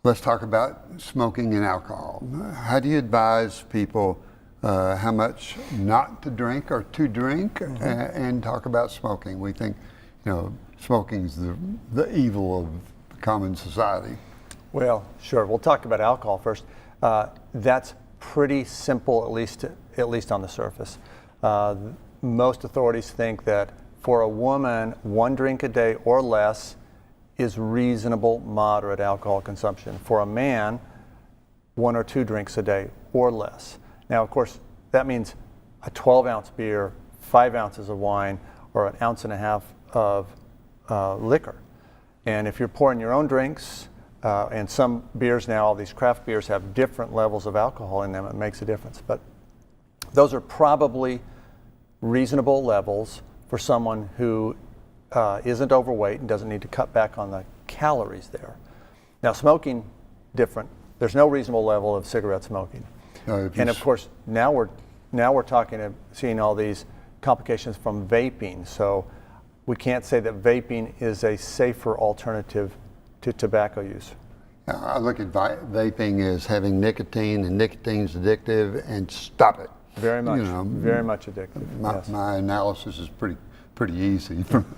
Let's talk about smoking and alcohol. How do you advise people how much not to drink or to drink, and talk about smoking? We think, smoking is the evil of common society. Well, sure. We'll talk about alcohol first. That's pretty simple, at least on the surface. Most authorities think that for a woman, 1 drink a day or less is reasonable, moderate alcohol consumption. For a man, 1 or 2 drinks a day or less. Now, of course, that means a 12-ounce beer, 5 ounces of wine, or 1.5 ounces of liquor. And if you're pouring your own drinks, and some beers now, all these craft beers have different levels of alcohol in them, it makes a difference. But those are probably reasonable levels for someone who isn't overweight and doesn't need to cut back on the calories there. Now, smoking, different. There's no reasonable level of cigarette smoking. And of course, now we're seeing all these complications from vaping. So we can't say that vaping is a safer alternative to tobacco use. I look at vaping as having nicotine, and nicotine's addictive, and stop it. Very much, very much addictive. My analysis is pretty easy.